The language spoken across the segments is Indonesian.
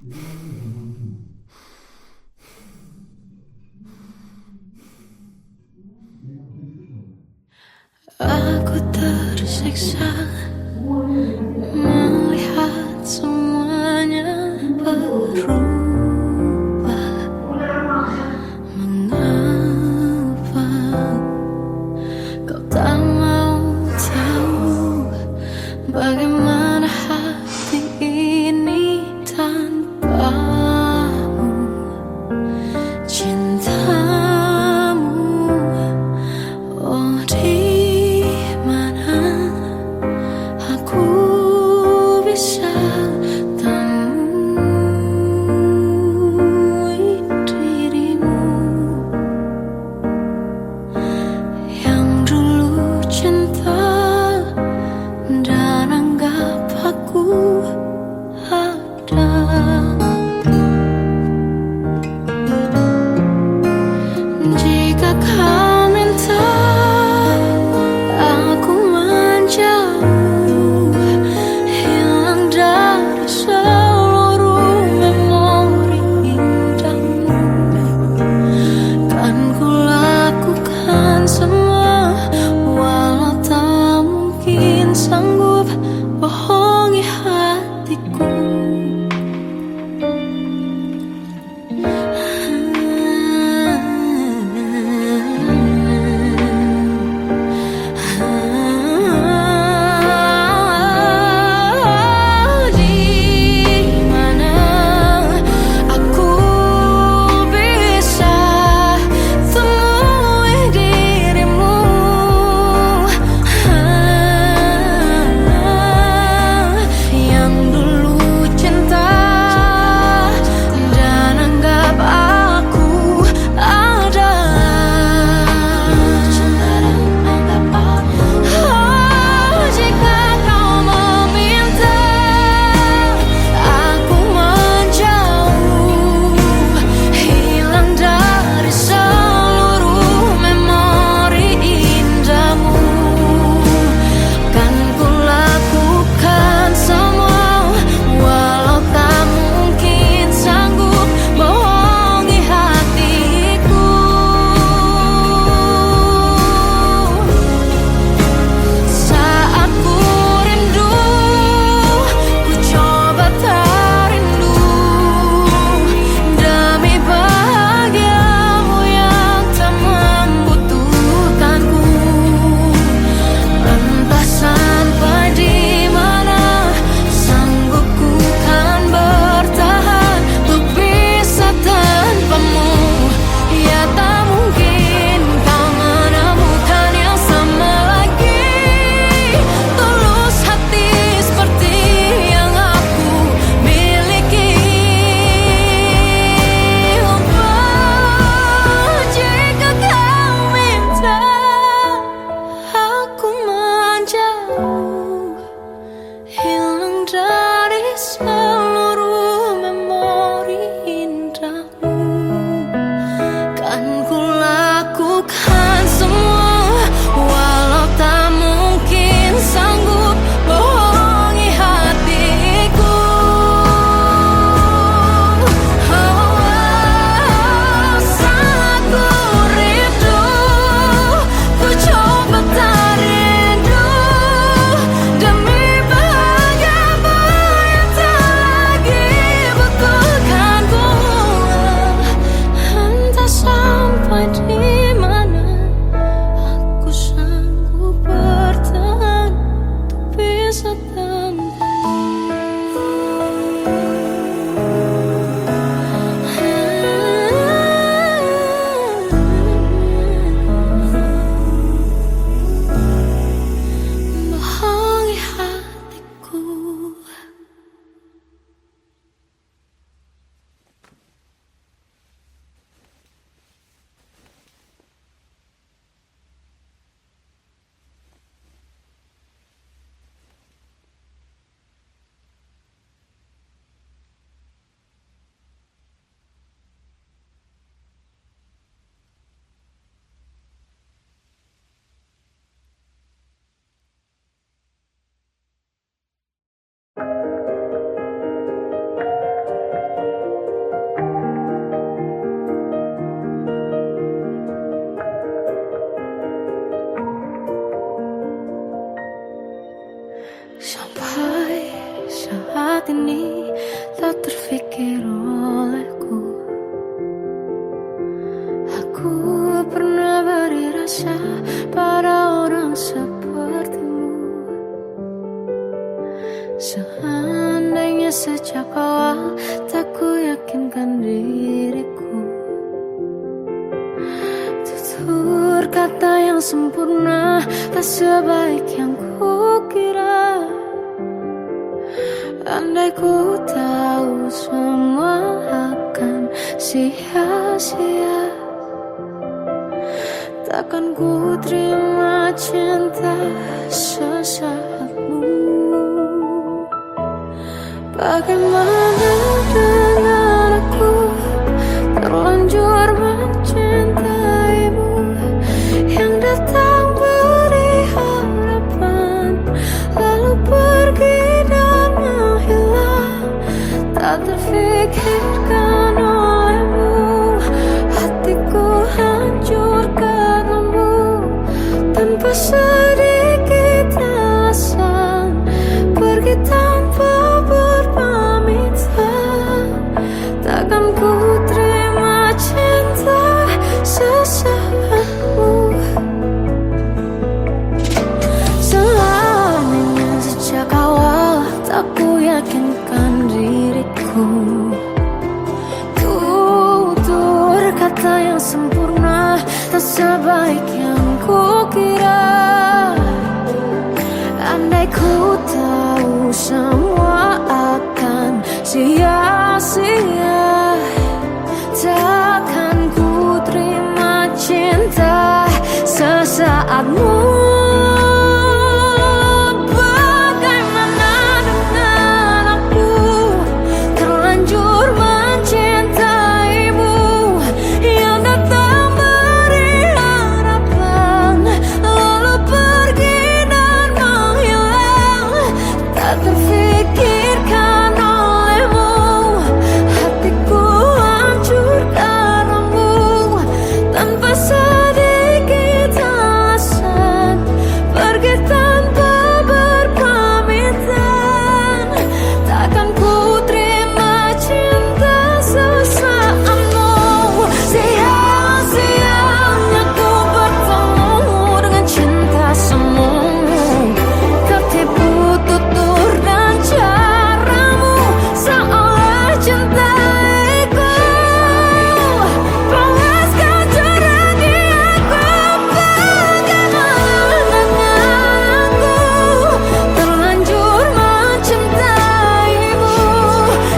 Aku tersiksa melihat semuanya berubah. Mengapa kau tak mau tahu bagaimana hati ini tanpamu? Cintamu, oh di mana aku bisa temui dirimu yang dulu cinta dan anggap aku ada. Jika kau minta aku menjauh, hilang dari seluruh memori indahmu, kan ku lakukan semua, walau tak mungkin sanggup bohongi hatiku. Hilang dari seluruh memori indahmu, kan ku lakukan semua, walau tak mungkin sanggup bohongi hatiku. Saat ku rindu, ku coba tak rindu demi sampai di mana aku sanggup bertahan untuk bisa bohongi hatiku. saat ini tak terfikir olehku. Aku pernah beri rasa pada orang sepertimu. Seandainya sejak awal tak ku yakinkan diriku, tutur kata yang sempurna tak sebaik yang ku kira. Andai ku tahu semua akan sia-sia, takkan ku terima cinta sesaatmu. Bagaimana dengan aku terlanjur mencintaimu, yang datang beri harapan lalu pergi dan menghilang, tak terfikirkan olehmu. Hatiku hancur karenamu, tanpa sedikit alasan, pergi tanpa berpamitan. Takkan ku terima cinta sesaatmu. Selamanya sejak awal tak ku yakinkan diriku. Tutur kata yang sempurna tak sebaik yang ku kira. Andai ku tahu semua akan sia-sia, takkan ku terima cinta sesaatmu. Bagaimana dengan aku terlanjur mencintaimu, yang datang beri harapan lalu pergi dan menghilang, tak terfikirkan olehmu. Hatiku hancur karenamu, tanpa sedikit alasan, pergi tanpa berpamitan. Takkan ku terima cinta sesaatmu. Sia-sianya ku bertemu dengan cinta semu, tertipu tutur dan caramu, seolah cintaiku. Panaskan cura di aku. Bagaimana dengan aku terlanjur mencintaimu,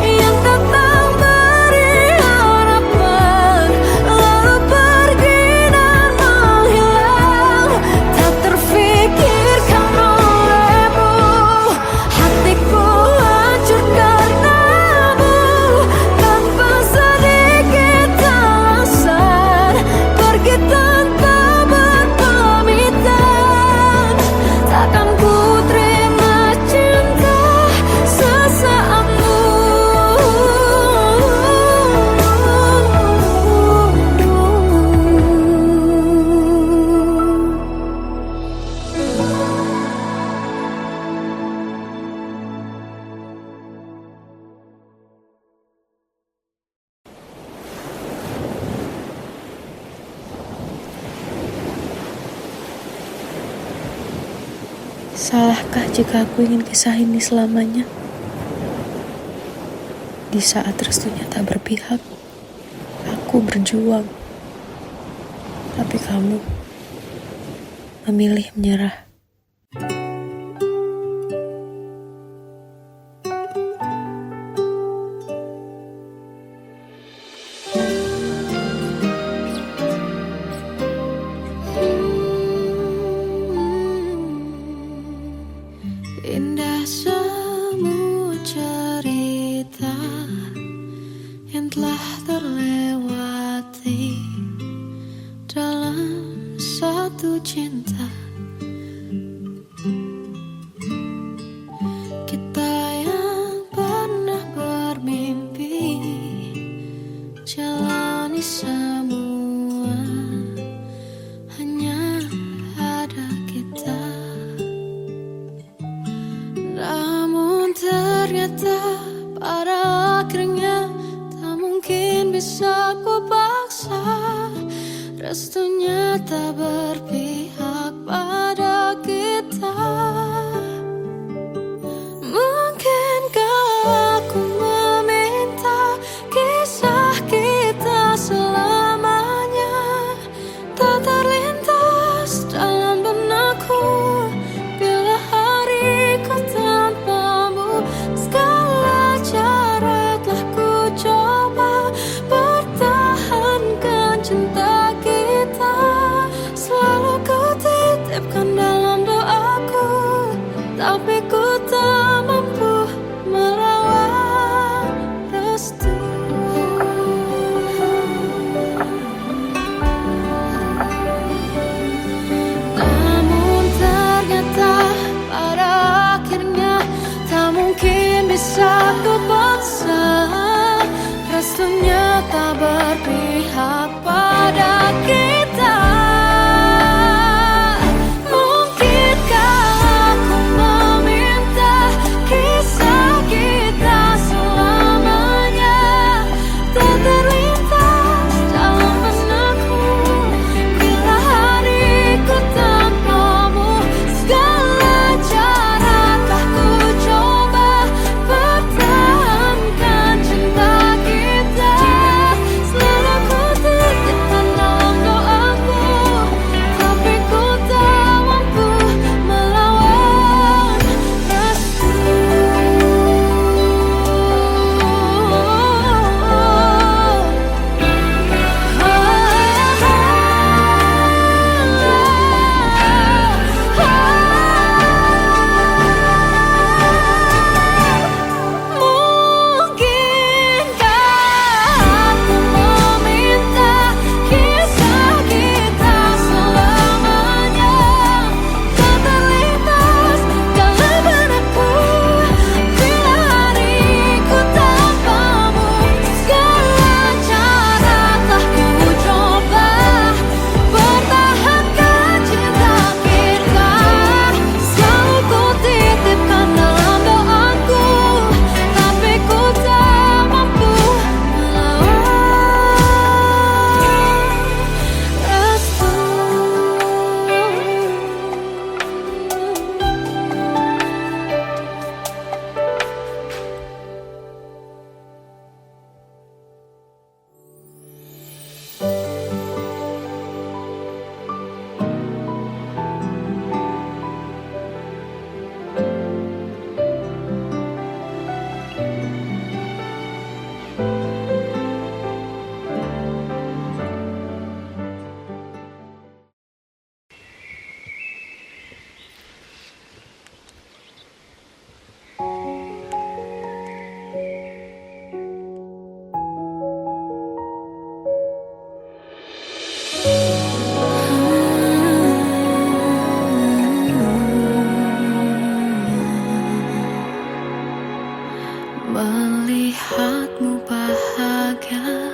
yang datang beri harapan lalu pergi dan menghilang, tak terfikirkan olehmu. Hatiku hancur karenamu, tanpa sedikit alasan, pergi tanpa berpamitan. Takkan ku terima cinta sesaatmu. Salahkah jika aku ingin kisah ini selamanya? Di saat restunya tak berpihak, aku berjuang. Tapi kamu memilih menyerah. Indah semua cerita yang telah terlewati dalam satu cinta. Kita yang pernah bermimpi jalani semua, hanya ada kita. Namun ternyata pada akhirnya tak mungkin bisa ku paksa. Restunya tak berpihak pada kita. Mungkinkah aku meminta kisah kita selamanya tak terlintas dalam benakku bila hariku tanpamu. Segala cara telah ku coba pertahankan cinta kita. Selalu ku titipkan dalam doaku, tapi ku tak mampu melawan restu. Namun ternyata pada akhirnya tak mungkin bisa ku paksa. Restunya tak berpihak pada kita. Mungkinkah aku meminta kisah kita selamanya tak terlintas dalam benakku bila hariku tanpamu. Segala cara telah ku coba pertahankan cinta kita. Selalu ku titipkan dalam doaku, tapi ku tak mampu melawan restu. Mungkinkah aku meminta kisah kita selamanya tak terlintas dalam benakku bila hariku tanpamu. Segala cara telah ku coba pertahankan cinta kita. Selalu ku titipkan dalam doaku, tapi ku tak mampu melawan restu. Melihatmu bahagia,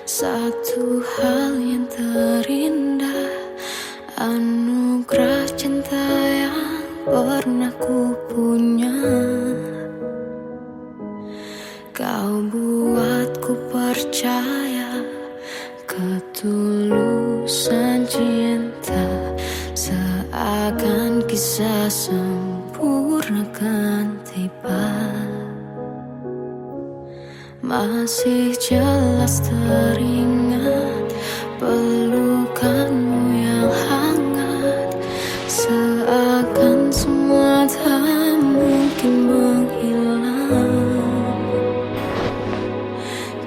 satu hal yang terindah, anugerah cinta yang pernah ku punya. Kau buatku percaya ketulusan cinta, seakan kisah sempurna kan tiba. Masih jelas teringat pelukanmu yang hangat, seakan semua tak mungkin menghilang.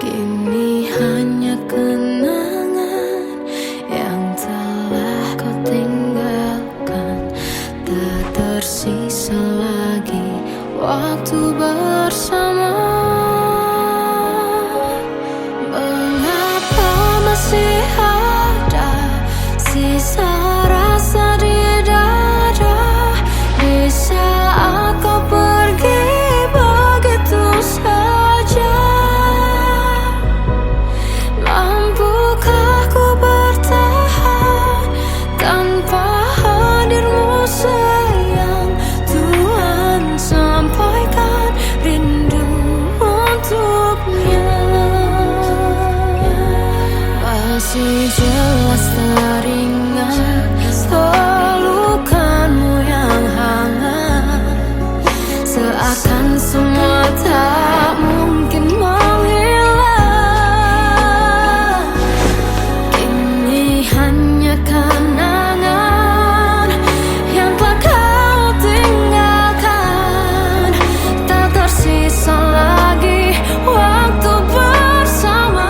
Kini hanya kenangan yang telah kau tinggalkan, tak tersisa lagi waktu bersama. Mengapa masih ada Masih jelas teringat pelukanmu yang hangat, seakan semua tak mungkin menghilang. Kini hanya kenangan yang telah kau tinggalkan. Tak tersisa lagi waktu bersama.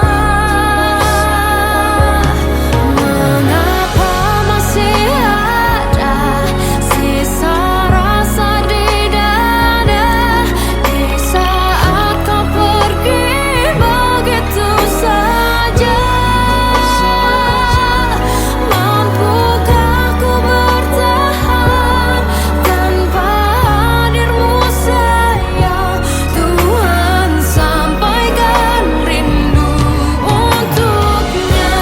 Mengapa masih ada sisa rasa di dada di saat kau pergi begitu saja? Mampukah ku bertahan tanpa hadirmu sayang? Tuhan, sampaikan rindu untuknya.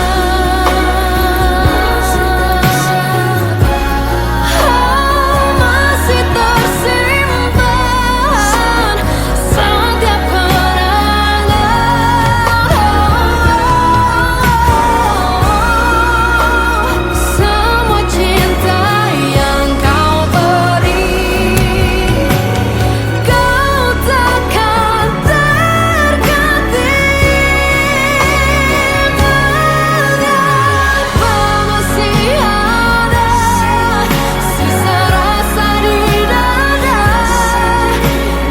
Masih tersimpan setiap kenangan, semua cinta yang kau beri. Kau takkan terganti. Mengapa masih ada sisa rasa di dada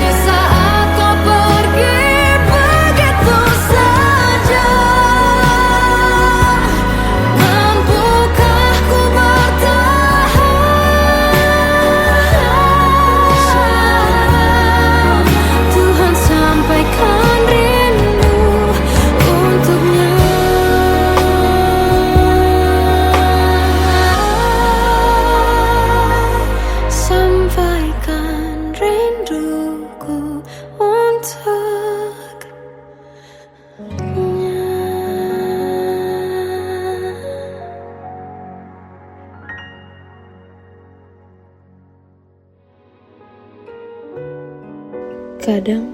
di saat kau pergi begitu saja? Mampukah ku bertahan? Tuhan, sampaikan rindu untuknya. Sampaikan rinduku untuknya. Kadang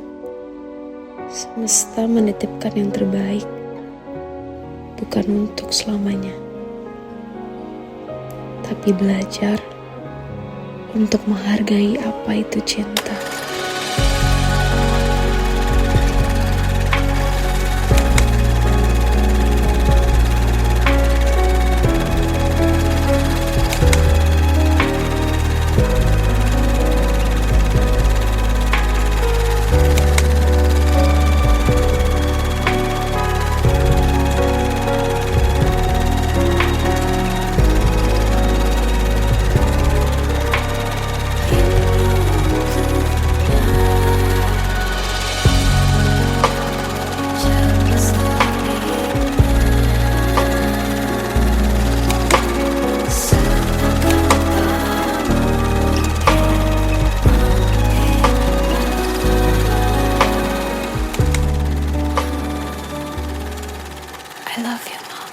semesta menitipkan yang terbaik, bukan untuk selamanya, tapi belajar untuk menghargai apa itu cinta. I love you, Mom.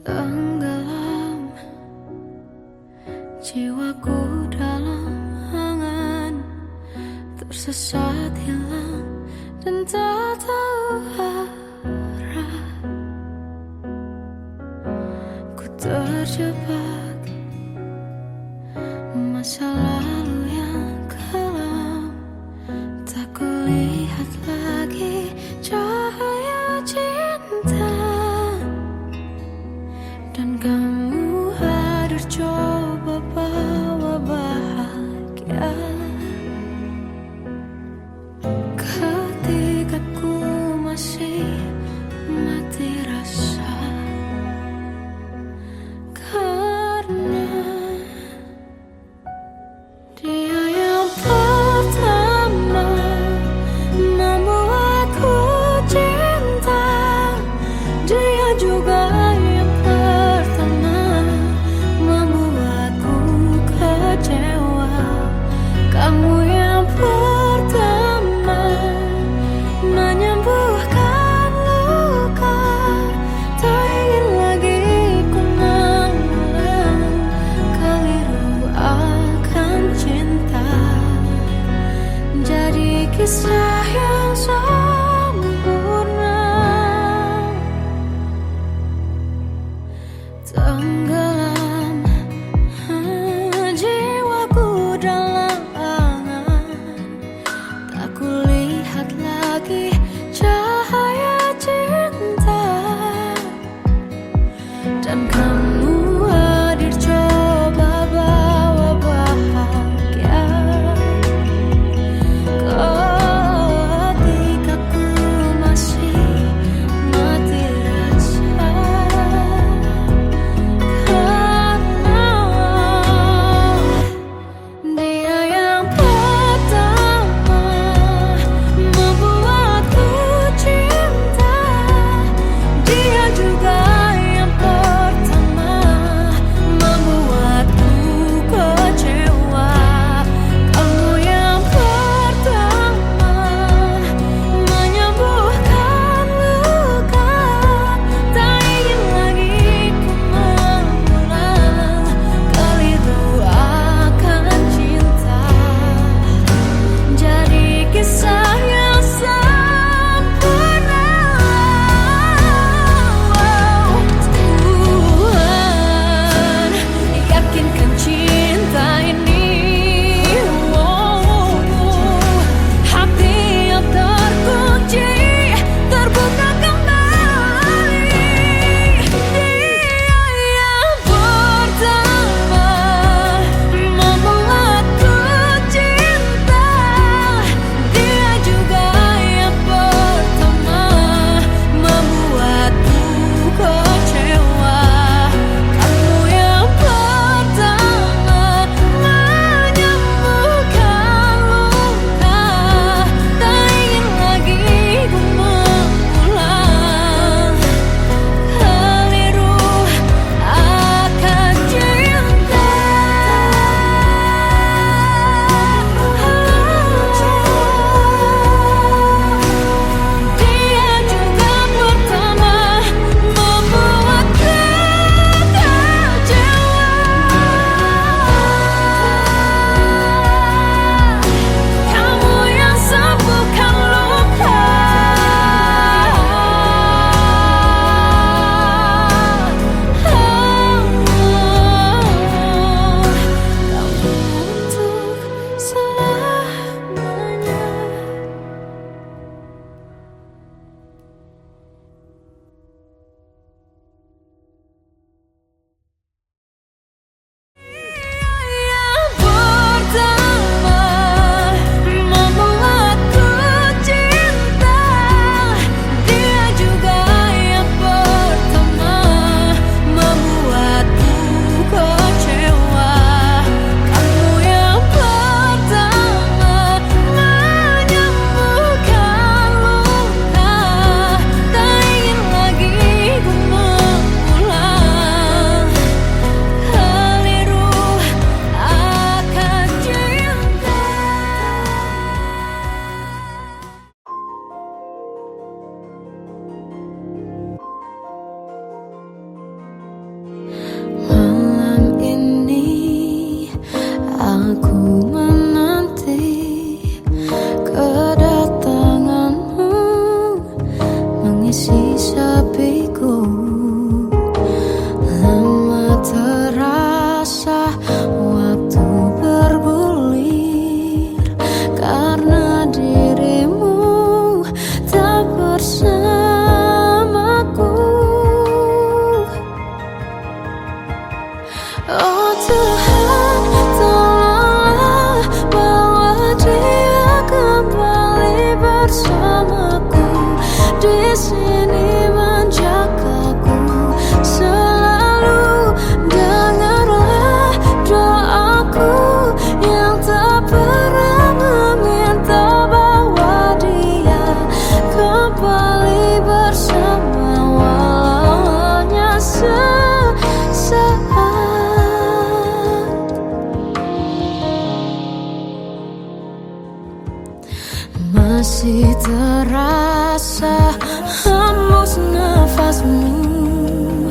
Tenggelam jiwaku dalam angan, tersesat hilang dan tak tahu arah. Ku terjebak masa lalu yang kelam, tak kulihat lagi cahaya cinta. Dan kamu hadir coba bawa bahagia ketika ku masih mati rasa. Karena sini menjagaku selalu. Dengarlah doaku yang tak pernah meminta bawa dia kembali bersama walau hanya sesaat. Masih terasa hembus nafasmu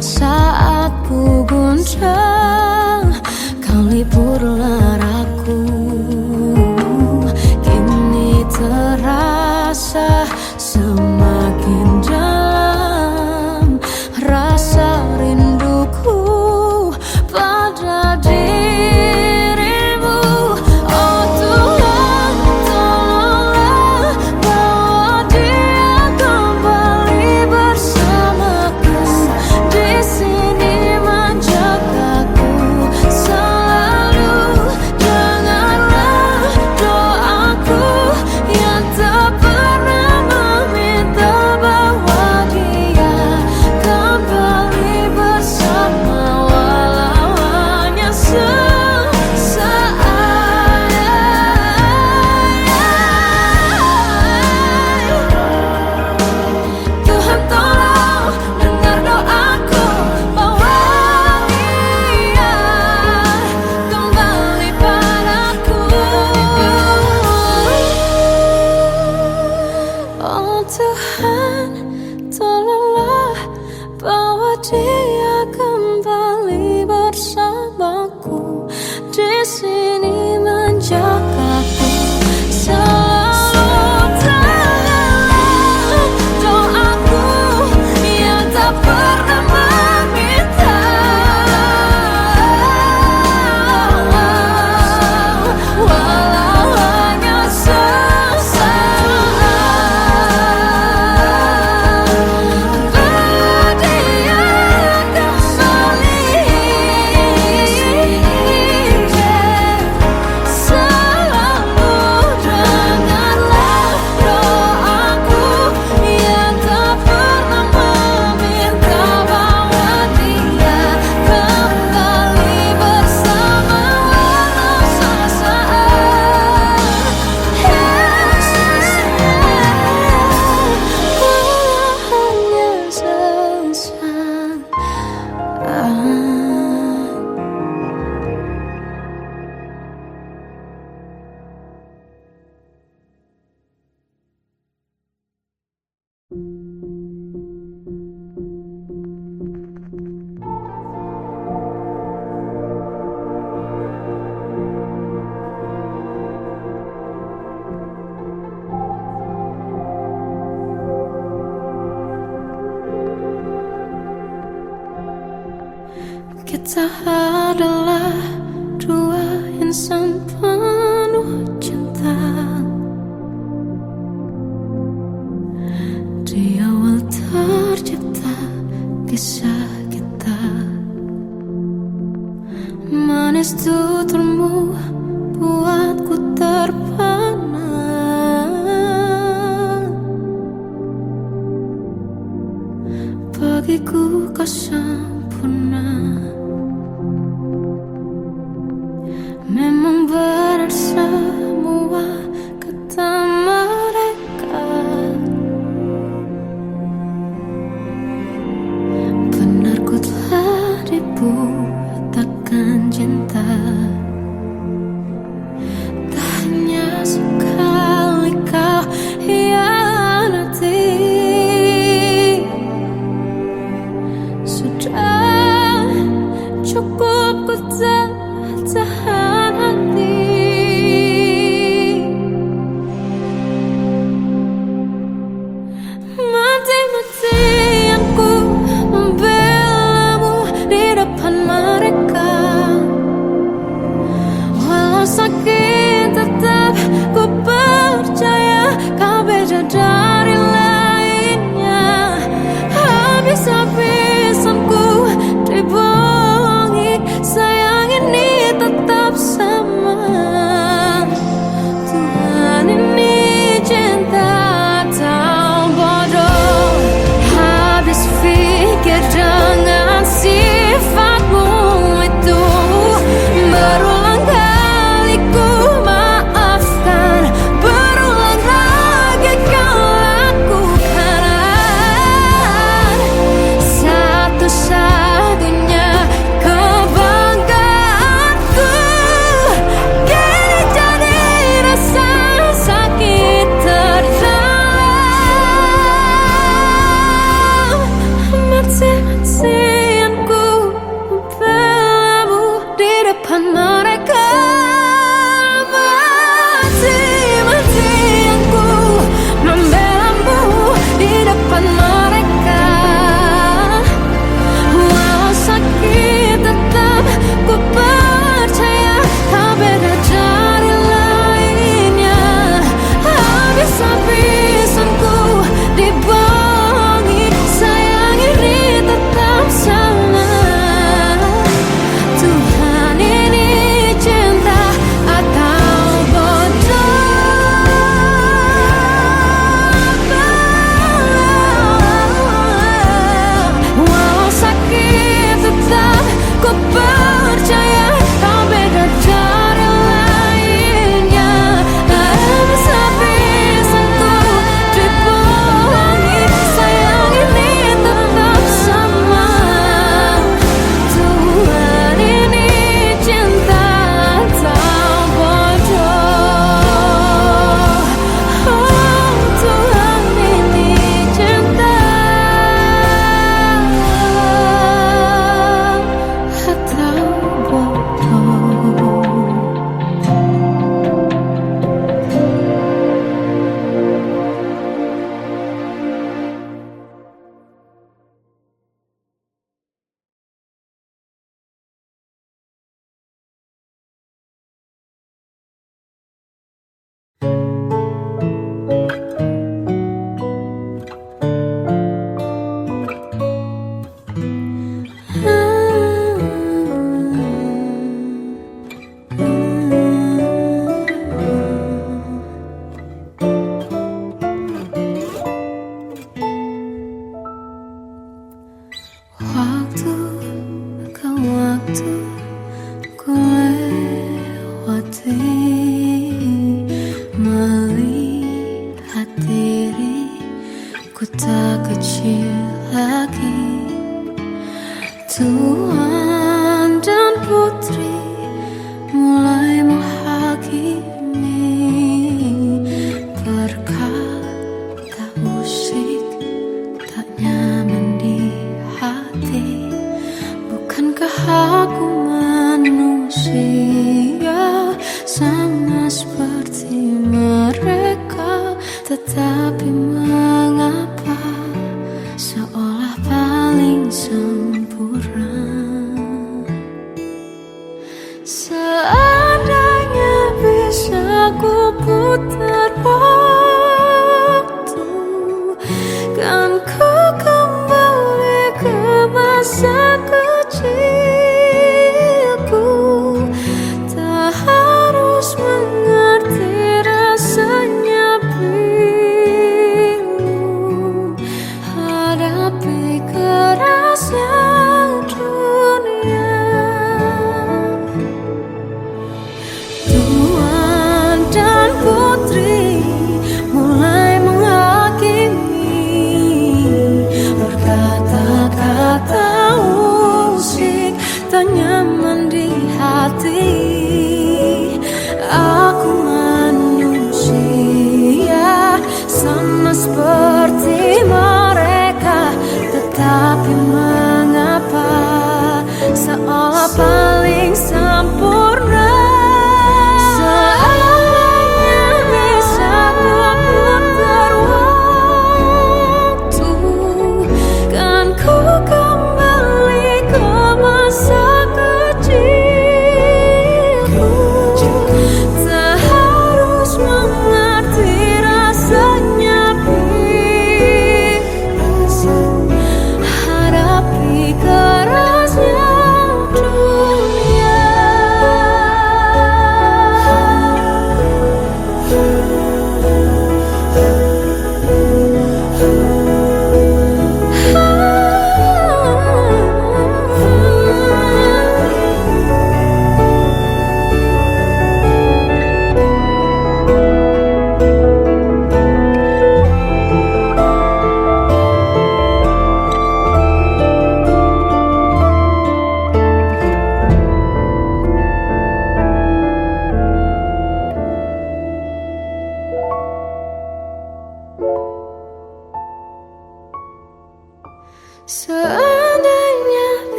saat ku guncang, kau liburlah aku. Kini terasa semakin dalam rasa rinduku pada dirimu. Oh Tuhan, tolonglah bawa dia kembali bersamaku. Di sini menjagaku selalu. Dengarlah doaku yang tak pernah meminta bawa dia kembali bersama walau hanya sesaat. Tuhan tolong dengar doaku, bawa dia kembali padaku. Oh Tuhan, tolonglah bawa dia kembali bersamaku. Di sini menjagaku selalu. Dengarlah doaku yang tak pernah meminta walau hanya sesaat. Bawa dia kembali selalu. Dengarlah doaku yang tak pernah meminta bawa dia kembali bersama walau sesaat. Walau hanya sesaat. Kita adalah dua insan penuh cinta. Di awal tercipta kisah kita, manis tuturmu buatku terpana. Bagiku kau sempurna. Memang benar semua kata mereka, benar ku telah dibuatakan cinta. Tak hanya sekali kau hianati, sudah cukup ku tahan hati. mereka. Mati-matian aku membelamu di depan mereka. Walau sakit tetap ku percaya kau beda dari lainnya. Habis-habisan ku dibohongi, sayang ini tetap sama. Tuhan ini cinta atau bodoh? Walau sakit tetap ku percaya kau beda dari lainnya. Habis-habisan ku dibohongi, sayang ini tetap sama. Tuhan ini cinta atau bodoh? Oh, Tuhan ini cinta atau bodoh? Waktu ke waktu ku lewati, melihat diriku tak kecil lagi. Tuan dan putri mulai menghakimi, berkata musik tak nyaman di hati. Bukankah aku manusia sama seperti mereka? Tetapi mengapa seolah paling sempurna? Seandainya bisa ku putar waktu, kan ku kembali ke masa kecilku. Tak harus mengerti rasanya bingung hadapi kerasnya dunia. Tuan dan putri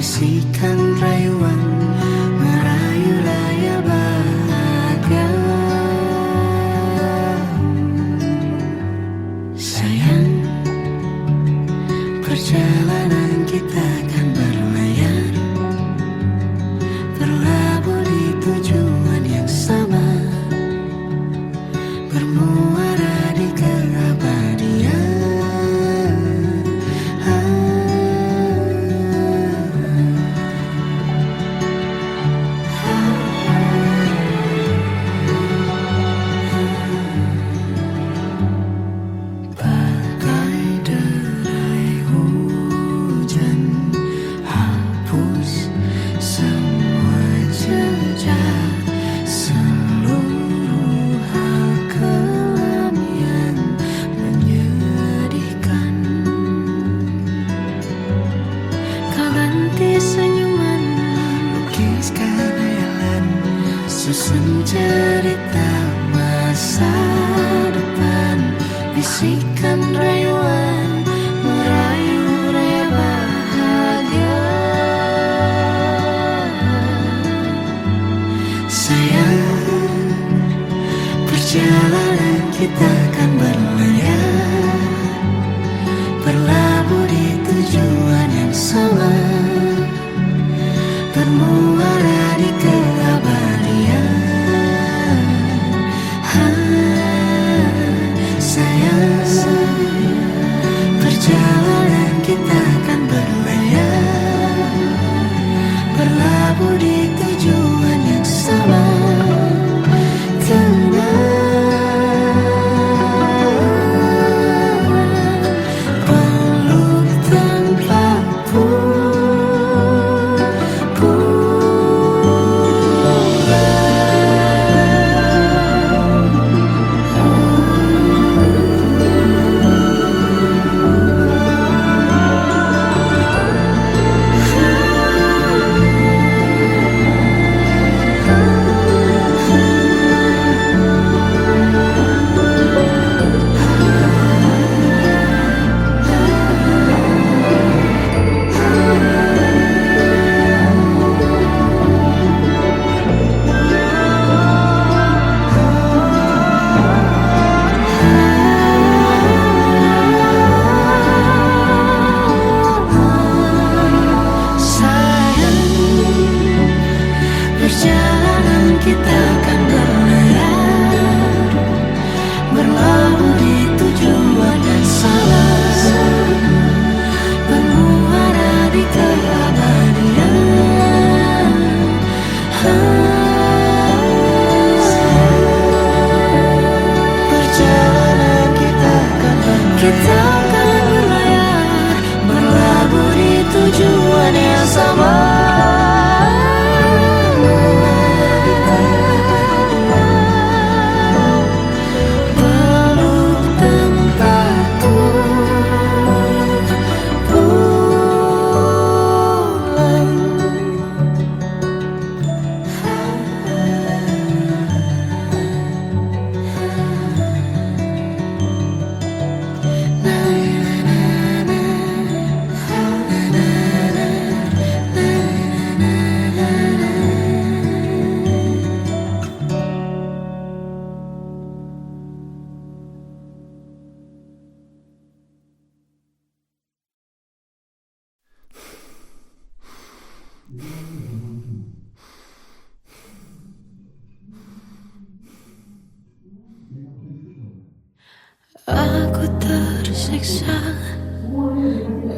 bisikan rayuan merayu raya bahagia. Sayang, perjalanan kita kan berlayar, berlabuh di tujuan yang sama, bermuara di keabadian. Bagai derai hujan, hapus semua jejak, seluruh hal kelam yang menyedihkan. Kau ganti senyuman, lukiskan hayalan, susun cerita masa depan, bisikan rayuan merayu raya bahagia. Sayang, perjalanan kita kan berlayar, berlabuh di tujuan yang sama, bermuara di keabadian. Sayang, perjalanan kita kan berlayar, berlabuh di tujuan yang sama. Peluk tanpaku perjalanan kita kan berlayar, berlabuh di tujuan yang sama, bermuara di keabadian. Perjalanan kita kan berlayar, berlabuh di tujuan yang sama. Aku tersiksa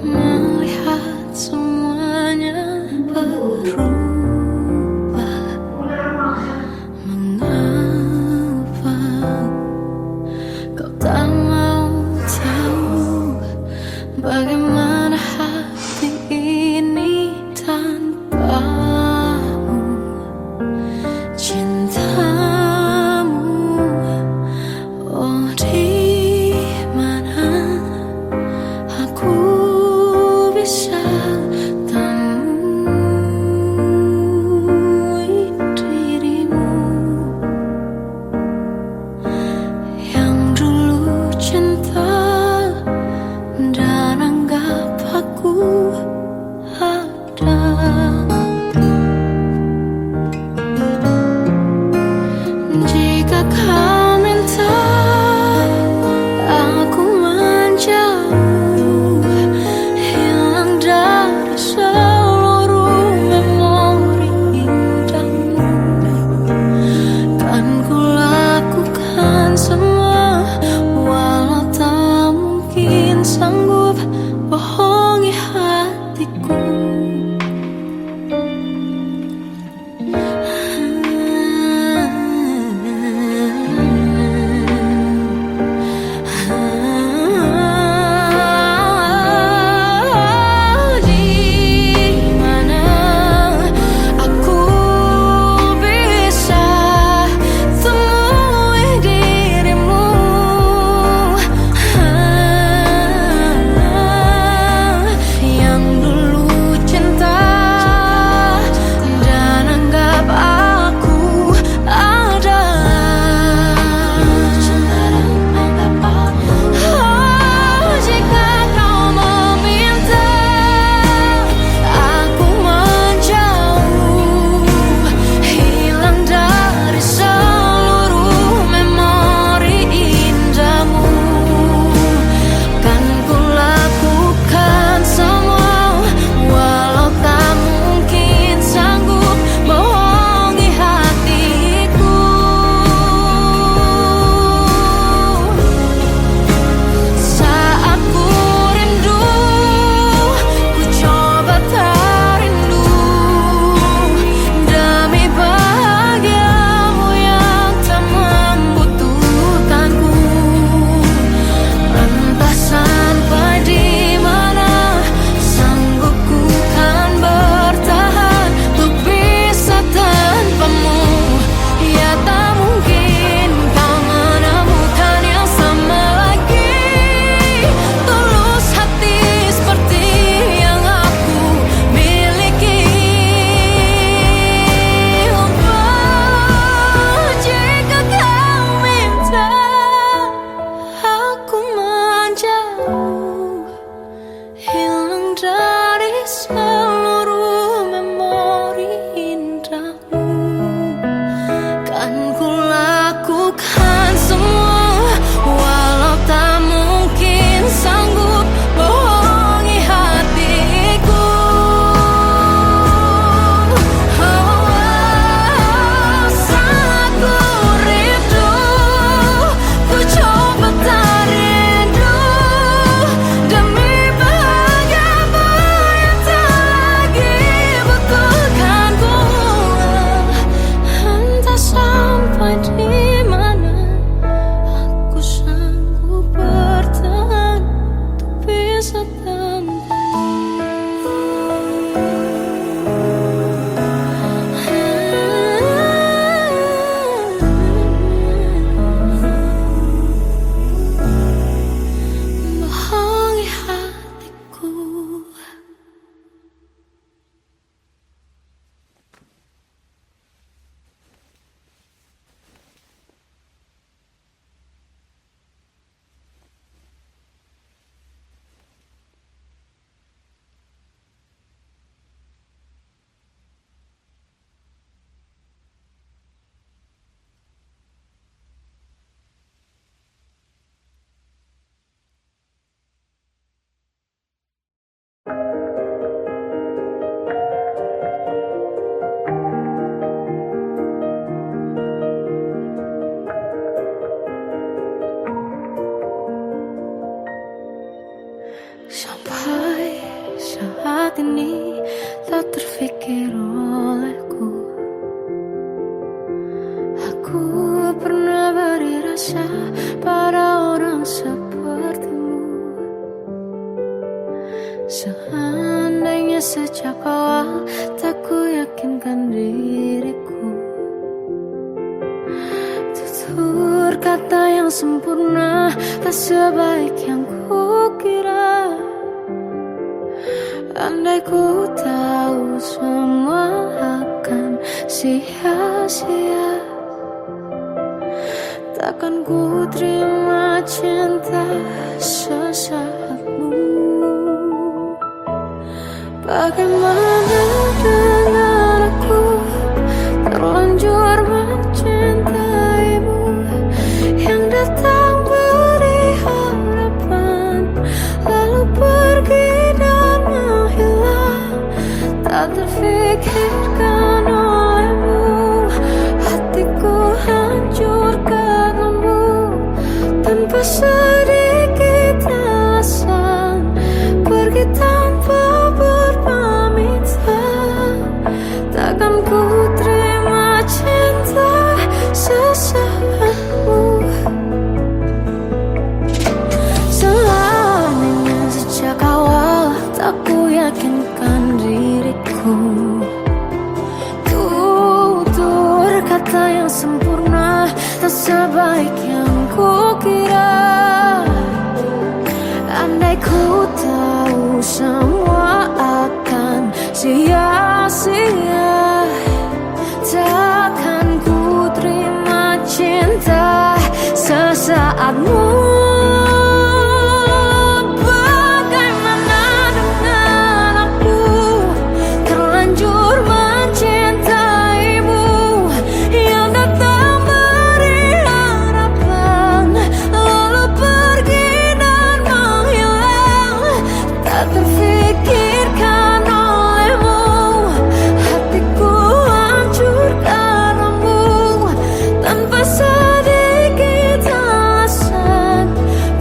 melihat semuanya berubah. Mengapa kau tak mau tahu bagaimana hati ini tanpamu? Cintamu, oh di mana saat ini tak terfikir olehku. Aku pernah beri rasa pada orang sepertimu. Seandainya sejak awal tak ku yakinkan diriku, tutur kata yang sempurna tak sebaik yang ku kira. Andai ku tahu semua akan sia-sia, takkan ku terima cinta sesaatmu. Bagaimana dengan aku, terlanjur mencintaimu, yang datang beri harapan lalu pergi dan menghilang. Tak terfikirkan olehmu, hatiku hancur karenamu. Tanpa sedikit alasan, pergi tanpa berpamitan. Takkan ku terima cinta sesaatmu. Seandainya sejak awal tak ku yakinkan diriku, tutur kata yang sempurna tak sebaik yang ku kira. Andai ku tahu semua akan sia-sia, takkan ku terima cinta sesaatmu. Bagaimana dengan aku, terlanjur mencintaimu, yang datang beri harapan lalu pergi dan menghilang. Tak terfikirkan olehmu, hatiku hancur karenamu. Tanpa sedikit alasan,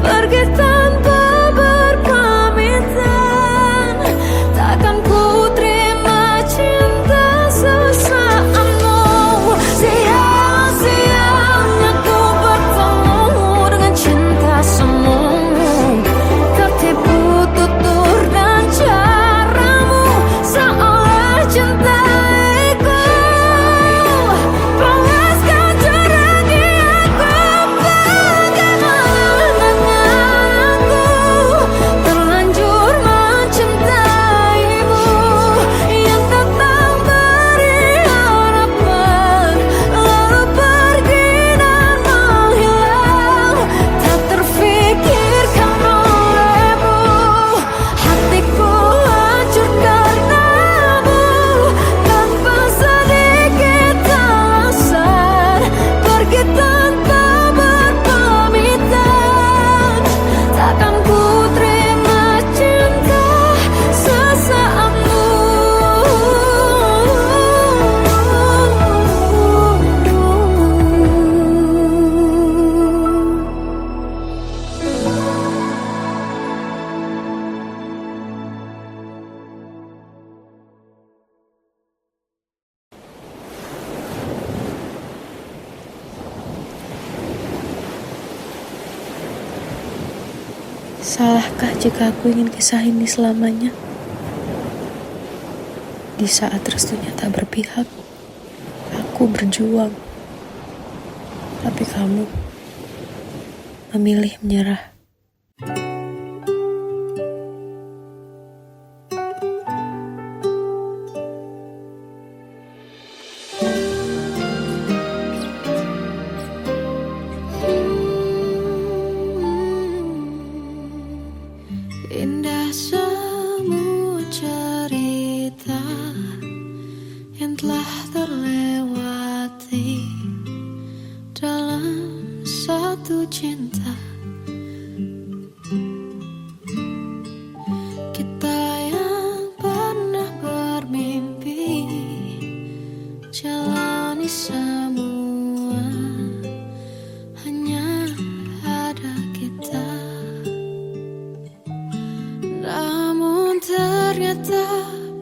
pergi tanpa berpamitan. Takkan ku terima cinta sesaatmu. Sia-sianya ku bertemu dengan cinta semu, tertipu tutur dan caramu, seolah cintaiku. Panaskan cerah di aku. Bagaimana dengan aku, terlanjur mencintaimu, yang datang beri harapan lalu pergi dan menghilang. Tak terfikirkan olehmu, hatiku hancur karenamu. Tanpa sedikit alasan, pergi tanpa berpamitan. Takkan ku terima cinta sesaatmu. Salahkah jika aku ingin kisah ini selamanya? Di saat restunya tak berpihak, aku berjuang. Tapi kamu memilih menyerah. Indah semua cerita yang telah terlewati dalam satu cinta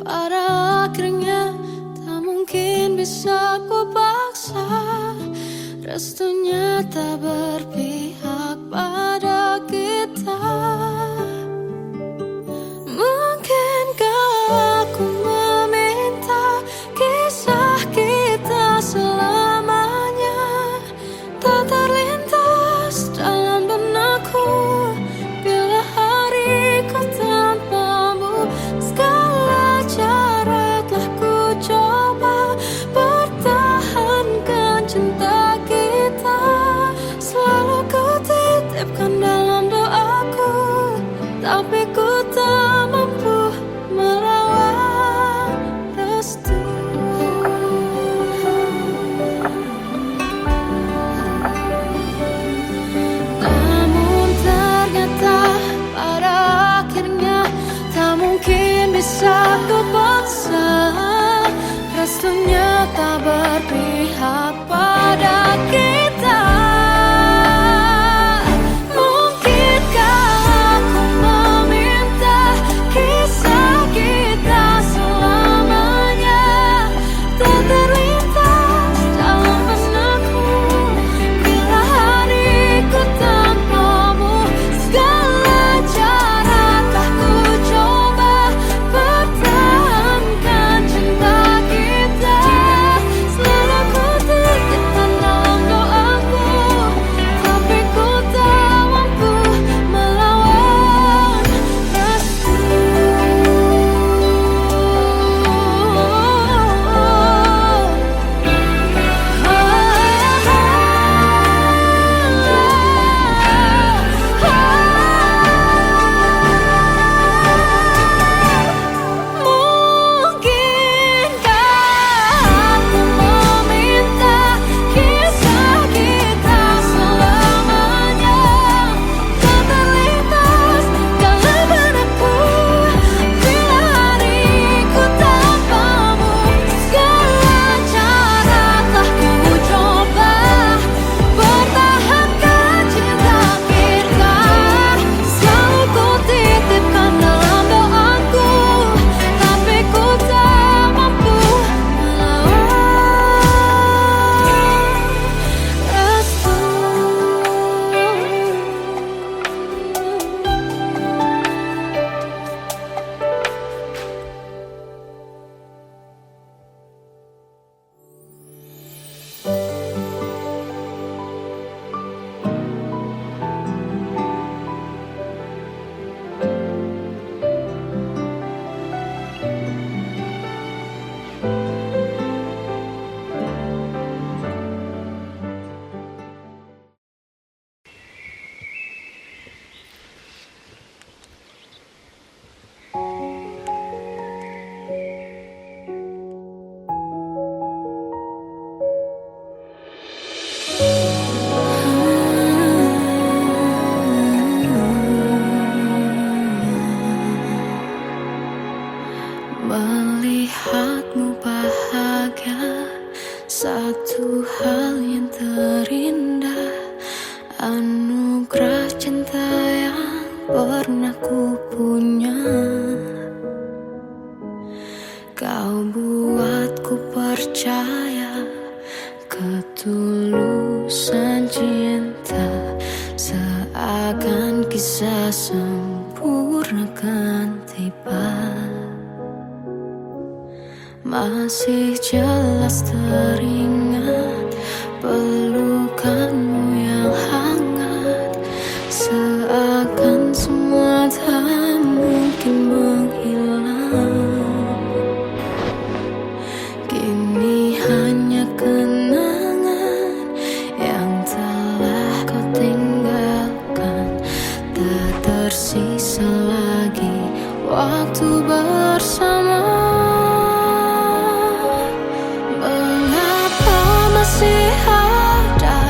pada akhirnya tak mungkin bisa ku paksa. Restunya tak berpihak pada kita. Mungkinkah aku meminta kisah kita selamanya tak terlintas dalam benakku bila hariku tanpamu. Segala cara telah ku coba pertahankan cinta kita. Selalu ku titipkan dalam doaku, tapi ku tak mampu melawan restu. Namun ternyata pada akhirnya tak mungkin bisa ku paksa. Restunya tak berpihak pada kita. Mungkinkah aku meminta kisah kita selamanya tak terlintas dalam benakku bila hariku tanpamu. Segala cara telah ku coba pertahankan cinta kita. Selalu ku titipkan dalam doaku, tapi ku tak mampu melawan restu. Mungkinkah aku meminta kisah kita selamanya tak terlintas dalam benakku bila hariku tanpamu. Segala cara telah ku coba pertahankan cinta kita. Selalu ku titipkan dalam doaku, tapi ku tak mampu melawan restu. Melihatmu bahagia, satu hal yang terindah, anugerah cinta yang pernah ku punya. Kau buatku percaya ketulusan cinta, seakan kisah sempurna kan tiba. Masih jelas teringat pelukanmu yang hangat, seakan semua tak mungkin menghilang. Kini hanya kenangan yang telah kau tinggalkan, tak tersisa lagi waktu bersama. Mengapa masih ada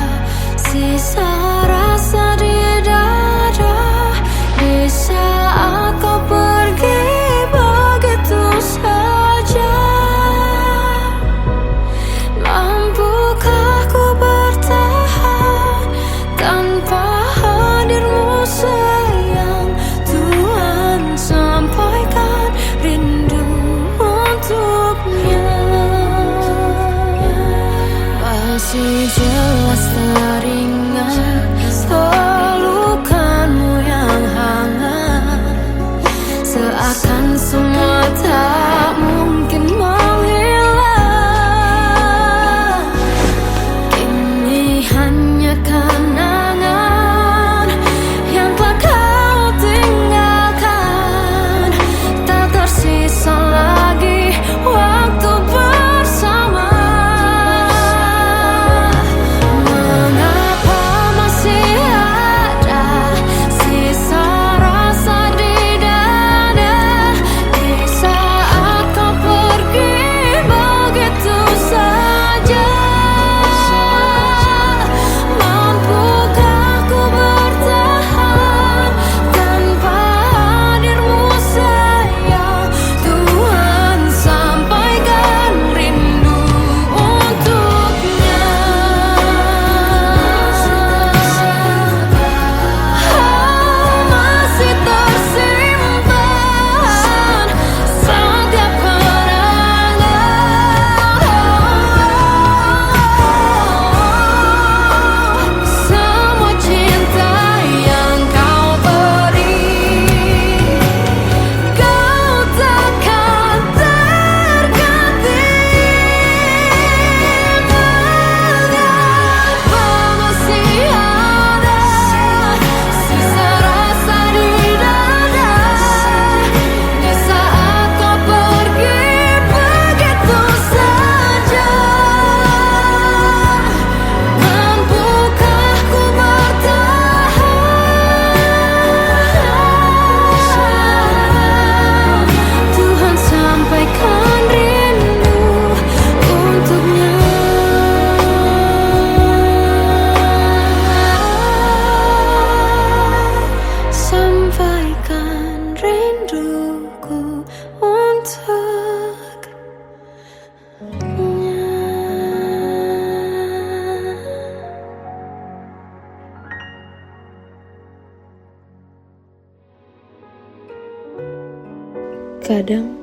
Terkadang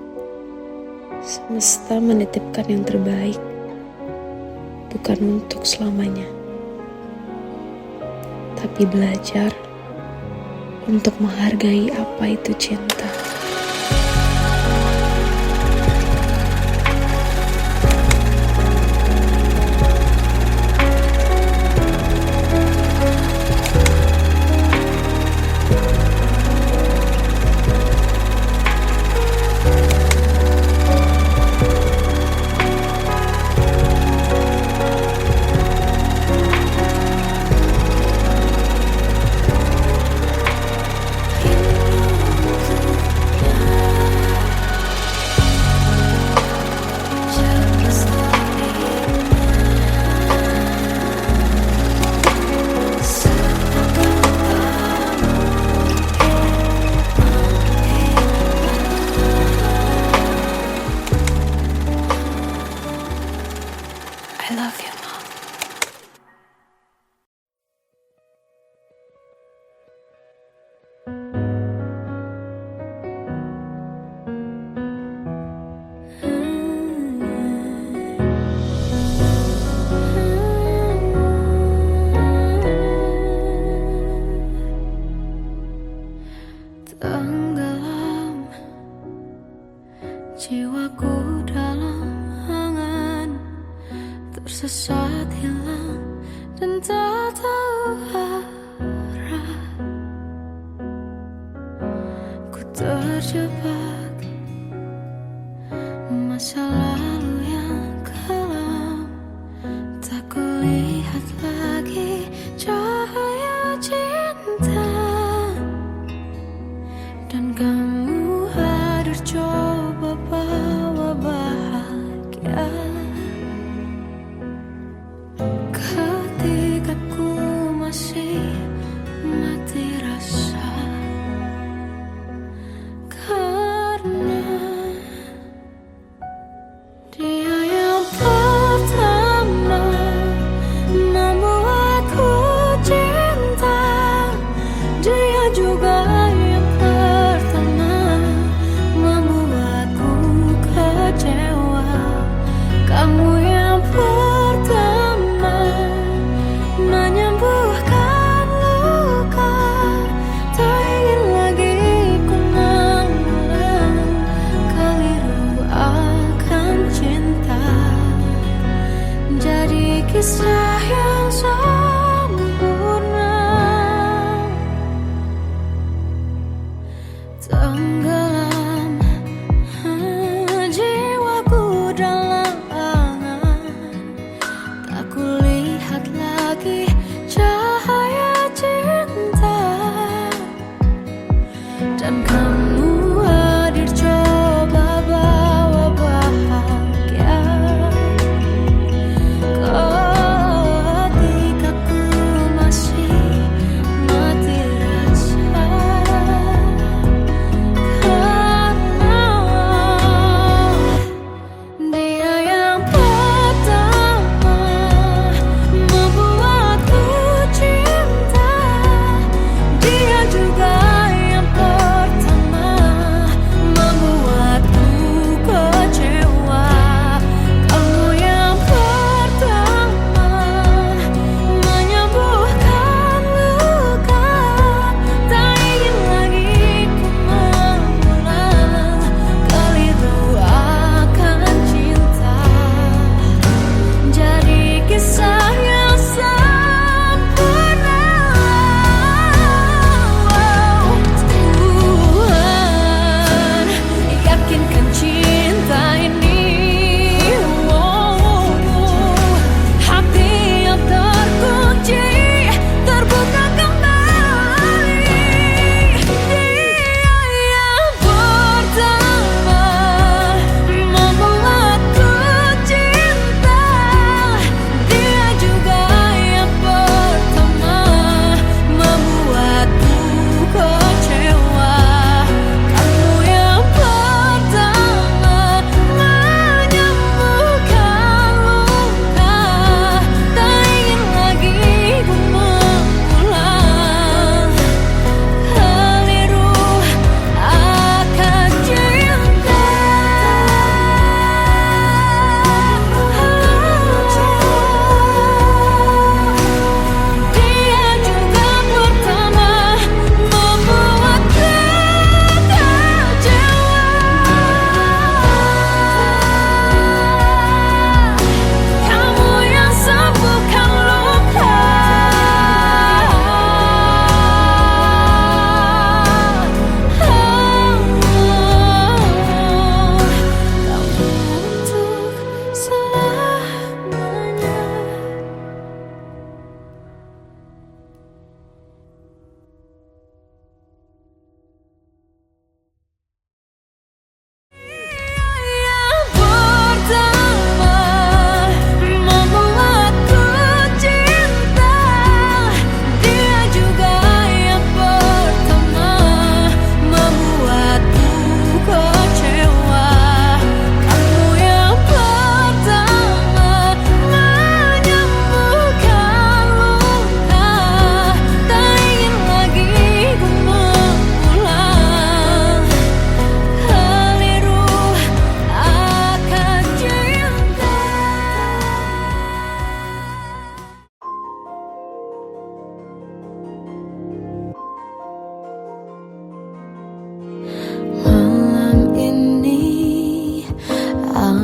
semesta menitipkan yang terbaik, bukan untuk selamanya, tapi belajar untuk menghargai apa itu cinta. I love you, Mom. Tenggelam jiwaku dalam angan, tersesat hilang dan tak tahu arah. Ku terjebak masa lalu yang kelam, tak kulihat lagi cahaya cinta. Dan kamu hadir coba bawa bahagia ketika ku masih mati rasa, karena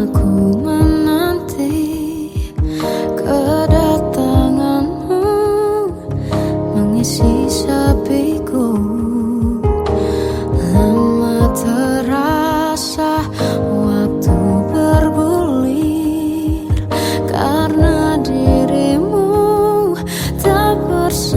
Aku menanti kedatanganmu, mengisi sepiku. Lama terasa waktu bergulir, karena dirimu tak bersamaku.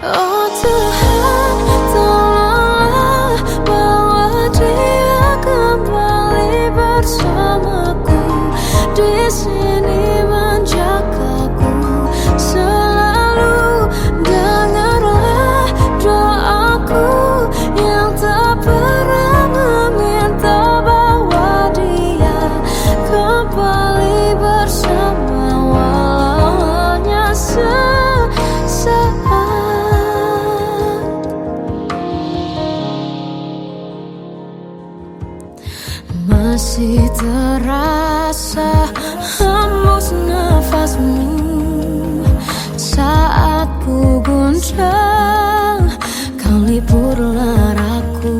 Oh Tuhan, tolonglah bawa dia kembali bersamaku. Di sini menjagaku selalu. Dengarlah doaku yang tak pernah meminta, bawa dia kembali bersama, walau hanya sesaat. Masih terasa hembus nafasmu saat ku guncang, kau lipurlah raku.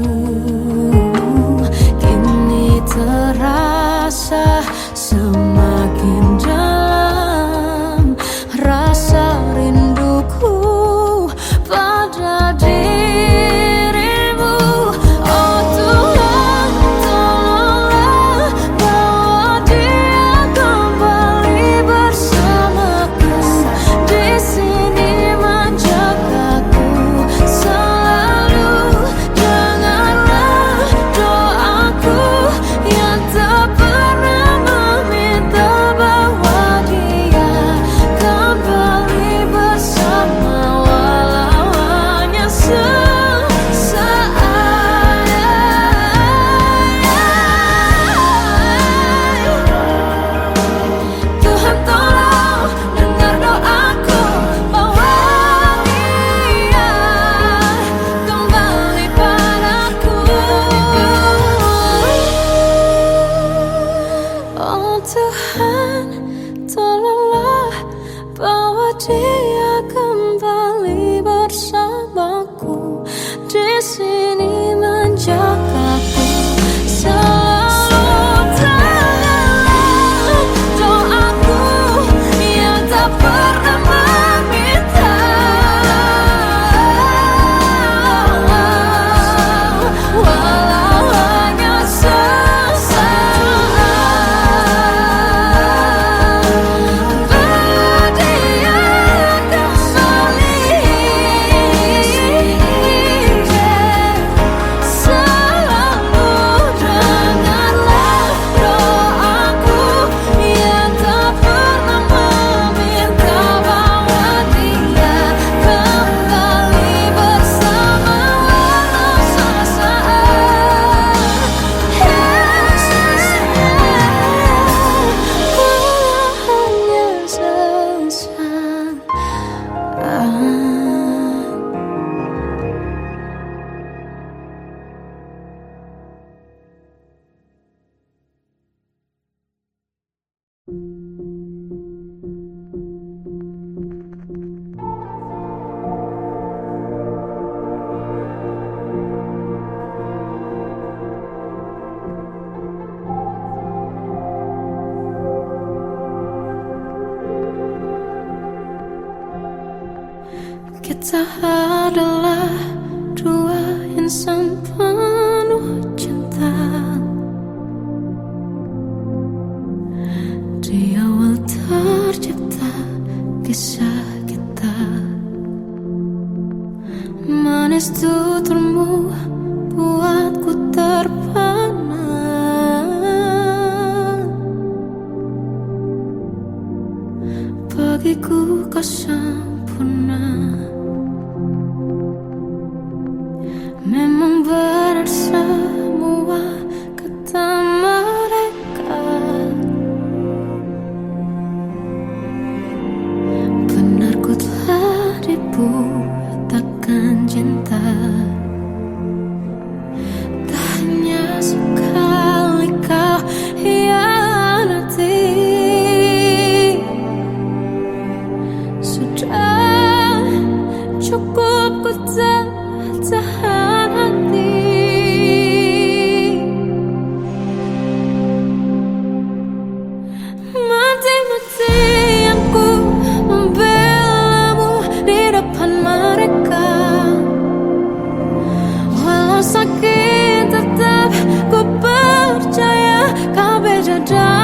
Kini terasa semakin dalam rasa rinduku pada dirimu. Oh Tuhan, tolonglah bawa dia kembali bersamaku. Di sini menjagaku selalu. Dengarlah doaku yang tak pernah meminta, bawa dia kembali bersama, walau hanya sesaat. Tuhan tolong dengar doaku, bawa dia kembali padaku. Oh Tuhan, tolonglah bawa dia kembali bersamaku. Di sini menjagaku selalu. Dengarlah doaku yang tak pernah meminta, walau hanya sesaat. Bawa dia kembali selalu. Dengarlah doaku yang tak pernah meminta, bawa dia kembali bersama, walau sesaat. Walau hanya sesaat. Kita adalah dua insan penuh cinta. Di awal tercipta kisah kita, manis tuturmu buatku terpana. Bagiku kau sempurna. Memang ada